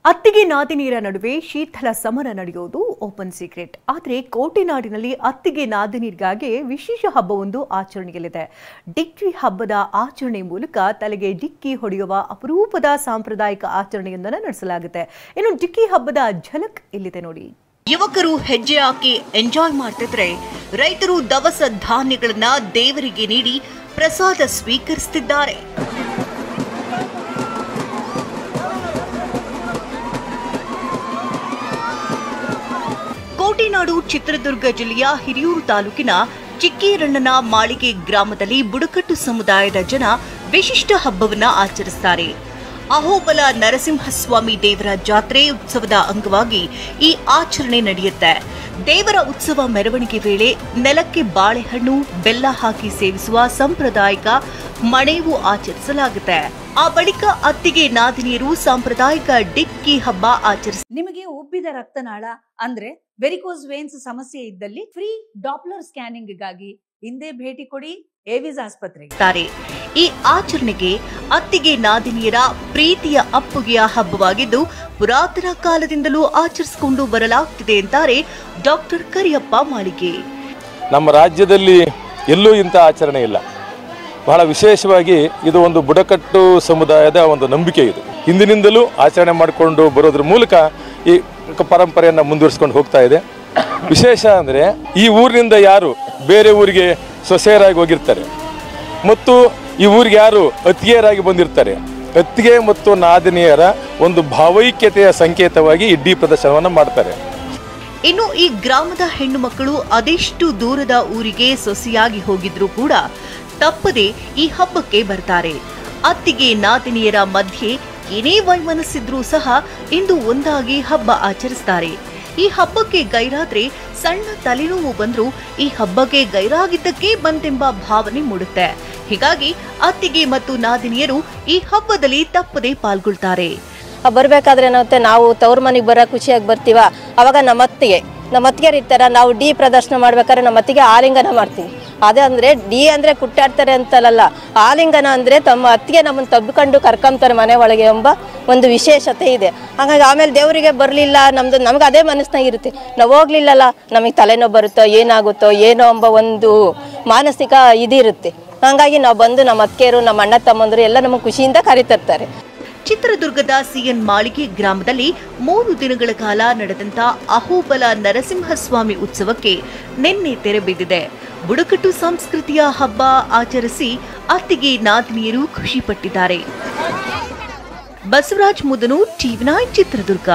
ಅತ್ತಿಗೆ ನಾದಿನಿಯರ ನಡುವೆ ಶೀತಲ ಸಮರ ನಡೆಯುವುದು ಓಪನ್ ಸೀಕ್ರೆಟ್. ಆದರೆ ಕೋಟೆನಾಡಿನಲ್ಲಿ ಅತ್ತಿಗೆ ನಾದಿನಿಯರಿಗಾಗಿ ವಿಶೇಷ ಹಬ್ಬವೊಂದು ಆಚರಣೆಯಲ್ಲಿದೆ. ಡಿಕ್ಕಿ ಹಬ್ಬದ ಆಚರಣೆ ಮೂಲಕ ತಲೆಗೆ ಡಿಕ್ಕಿ ಹೊಡೆಯುವ ಅಪರೂಪದ ಸಾಂಪ್ರದಾಯಿಕ ಆಚರಣೆಯೊಂದನ್ನು ನಡೆಸಲಾಗುತ್ತೆ. ಇನ್ನು ಡಿಕ್ಕಿ ಹಬ್ಬದ ಝಲಕ್ ಇಲ್ಲಿದೆ ನೋಡಿ. ಯುವಕರು ಹೆಜ್ಜೆ ಹಾಕಿ ಎಂಜಾಯ್ ಮಾಡ್ತಿದ್ರೆ, ರೈತರು ದವಸ ಧಾನ್ಯಗಳನ್ನ ದೇವರಿಗೆ ನೀಡಿ ಪ್ರಸಾದ ಸ್ವೀಕರಿಸುತ್ತಿದ್ದಾರೆ. ಕೋಟೆನಾಡು ಚಿತ್ರದುರ್ಗ ಜಿಲ್ಲೆಯ ಹಿರಿಯೂರು ತಾಲೂಕಿನ ಚಿಕ್ಕೀರಣ್ಣನ ಮಾಳಿಗೆ ಗ್ರಾಮದಲ್ಲಿ ಬುಡಕಟ್ಟು ಸಮುದಾಯದ ಜನ ವಿಶಿಷ್ಟ ಹಬ್ಬವನ್ನ ಆಚರಿಸುತ್ತಾರೆ. ಅಹೋಬಲ ನರಸಿಂಹಸ್ವಾಮಿ ದೇವರ ಜಾತ್ರೆ ಉತ್ಸವದ ಅಂಗವಾಗಿ ಈ ಆಚರಣೆ ನಡೆಯುತ್ತೆ. ದೇವರ ಉತ್ಸವ ಮೆರವಣಿಗೆ ವೇಳೆ ನೆಲಕ್ಕೆ ಬಾಳೆಹಣ್ಣು ಬೆಲ್ಲ ಹಾಕಿ ಸೇವಿಸುವ ಸಾಂಪ್ರದಾಯಿಕ ಮಣೇವು ಆಚರಿಸಲಾಗುತ್ತೆ. ಆ ಬಳಿಕ ಅತ್ತಿಗೆ ನಾದಿನಿಯರು ಸಾಂಪ್ರದಾಯಿಕ ಡಿಕ್ಕಿ ಹಬ್ಬ ಆಚರಿಸುತ್ತಾರೆ. ನಿಮಗೆ ಉಬ್ಬಿದ ರಕ್ತನಾಳ ಅಂದ್ರೆ ವೆರಿಕೋಸ್ ವೇನ್ಸ್ ಸಮಸ್ಯೆ ಇದ್ದಲ್ಲಿ ಫ್ರೀ ಡಾಪ್ಲರ್ ಸ್ಕ್ಯಾನಿಂಗ್ ಗಾಗಿ ಹಿಂದೆ ಭೇಟಿ ಕೊಡಿ ಏವಿಸ್ ಆಸ್ಪತ್ರೆಗೆ. ಈ ಆಚರಣೆಗೆ ಅತ್ತಿಗೆ ನಾದಿನಿಯರ ಪ್ರೀತಿಯ ಅಪ್ಪುಗೆಯ ಹಬ್ಬವಾಗಿದ್ದು ಪುರಾತನ ಕಾಲದಿಂದಲೂ ಆಚರಿಸಿಕೊಂಡು ಬರಲಾಗ್ತಿದೆ ಅಂತಾರೆ ಡಾಕ್ಟರ್ ಕರಿಯಪ್ಪ ಮಾಳಿಗೆ. ನಮ್ಮ ರಾಜ್ಯದಲ್ಲಿ ಎಲ್ಲೂ ಇಂಥ ಆಚರಣೆ ಇಲ್ಲ. ಬಹಳ ವಿಶೇಷವಾಗಿ ಇದು ಒಂದು ಬುಡಕಟ್ಟು ಸಮುದಾಯದ ಒಂದು ನಂಬಿಕೆ. ಇದು ಹಿಂದಿನಿಂದಲೂ ಆಚರಣೆ ಮಾಡಿಕೊಂಡು ಬರೋದ್ರ ಮೂಲಕ ಈ ಪರಂಪರೆಯನ್ನು ಮುಂದುವರಿಸ್ಕೊಂಡು ಹೋಗ್ತಾ ಇದೆ. ವಿಶೇಷ ಅಂದರೆ ಈ ಊರಿನಿಂದ ಯಾರು ಬೇರೆ ಊರಿಗೆ ಸೊಸೆಯರಾಗಿ ಹೋಗಿರ್ತಾರೆ ಮತ್ತು ಈ ಊರಿಗೆ ಯಾರು ಅತ್ತಿಗೆಯರಾಗಿ ಬಂದಿರ್ತಾರೆ, ಅತ್ತಿಗೆ ಮತ್ತು ನಾದಿನಿಯರ ಒಂದು ಭಾವೈಕ್ಯತೆಯ ಸಂಕೇತವಾಗಿ ಇಡೀ ಪ್ರದರ್ಶನವನ್ನು ಮಾಡ್ತಾರೆ. ಇನ್ನು ಈ ಗ್ರಾಮದ ಹೆಣ್ಣು ಮಕ್ಕಳು ಅದೆಷ್ಟು ದೂರದ ಊರಿಗೆ ಸೊಸೆಯಾಗಿ ಹೋಗಿದ್ರೂ ಕೂಡ ತಪ್ಪದೆ ಈ ಹಬ್ಬಕ್ಕೆ ಬರ್ತಾರೆ. ಅತ್ತಿಗೆ ನಾದಿನಿಯರ ಮಧ್ಯೆ ಏನೇ ವೈಮನಸ್ಸಿದ್ರೂ ಸಹ ಇಂದು ಒಂದಾಗಿ ಹಬ್ಬ ಆಚರಿಸ್ತಾರೆ. ಈ ಹಬ್ಬಕ್ಕೆ ಗೈರಾದ್ರೆ ಸಣ್ಣ ತಲೆನೋವು ಬಂದ್ರೂ ಈ ಹಬ್ಬಕ್ಕೆ ಗೈರಾಗಿದ್ದಕ್ಕೆ ಬಂತೆಂಬ ಭಾವನೆ ಮೂಡುತ್ತೆ. ಹೀಗಾಗಿ ಅತ್ತಿಗೆ ಮತ್ತು ನಾದಿನಿಯರು ಈ ಹಬ್ಬದಲ್ಲಿ ತಪ್ಪದೆ ಪಾಲ್ಗೊಳ್ತಾರೆ. ಬರ್ಬೇಕಾದ್ರೆ ಏನಾಗುತ್ತೆ, ನಾವು ತವ್ರ ಮನೆಗೆ ಬರೋ ಖುಷಿಯಾಗಿ ಬರ್ತೀವ. ಅವಾಗ ನಮ್ಮ ಅತ್ತಿಗೆರು ಇರ್ತಾರ, ನಾವು ಡಿ ಪ್ರದರ್ಶನ ಮಾಡ್ಬೇಕಾದ್ರೆ ನಮ್ಮ ಅತ್ತಿಗೆ ಆಲಿಂಗನ ಮಾಡ್ತೀವಿ. ಅದೇ ಅಂದ್ರೆ ಡಿ ಅಂದ್ರೆ ಕುಟ್ಟಾಡ್ತಾರೆ ಅಂತಲ್ಲ, ಆಲಿಂಗನ ಅಂದ್ರೆ ತಮ್ಮ ಅತ್ತಿಗೆ ನಮ್ಮನ್ನು ತಬ್ಬಿಕೊಂಡು ಕರ್ಕೊಂತಾರೆ ಮನೆ ಒಳಗೆ ಎಂಬ ಒಂದು ವಿಶೇಷತೆ ಇದೆ. ಹಾಗಾಗಿ ಆಮೇಲೆ ದೇವರಿಗೆ ಬರಲಿಲ್ಲ ನಮ್ಗೆ ಅದೇ ಮನಸ್ಸಿನಾಗ ಇರುತ್ತೆ, ನಾವು ಹೋಗ್ಲಿಲ್ಲಲ್ಲ ನಮಗೆ ತಲೆನೋವು ಬರುತ್ತೋ ಏನಾಗುತ್ತೋ ಏನೋ ಎಂಬ ಒಂದು ಮಾನಸಿಕ ಇದಿರುತ್ತೆ. ಹಾಗಾಗಿ ನಾವು ಬಂದು ನಮ್ಮ ಅತ್ತಿಗೆರು ನಮ್ಮ ಅಣ್ಣ ತಮ್ಮಂದರು ಎಲ್ಲ ನಮಗೆ ಖುಷಿಯಿಂದ ಕರಿತಿರ್ತಾರೆ. ಚಿತ್ರದುರ್ಗದ ಸಿಎನ್ ಮಾಳಿಗೆ ಗ್ರಾಮದಲ್ಲಿ 3 ದಿನಗಳ ಕಾಲ ನಡೆದಂತ ಅಹೋಬಲ ನರಸಿಂಹಸ್ವಾಮಿ ಉತ್ಸವಕ್ಕೆ ನಿನ್ನೆ ತೆರೆ ಬಿದ್ದಿದೆ. ಬುಡಕಟ್ಟು ಸಂಸ್ಕೃತಿಯ ಹಬ್ಬ ಆಚರಿಸಿ ಅತ್ತಿಗೆ ನಾದಿನಿಯರು ಖುಷಿ ಪಟ್ಟಿದ್ದಾರೆ. ಬಸವರಾಜ್ ಮುದನೂರ್, ಟಿವಿ9 ಚಿತ್ರದುರ್ಗ.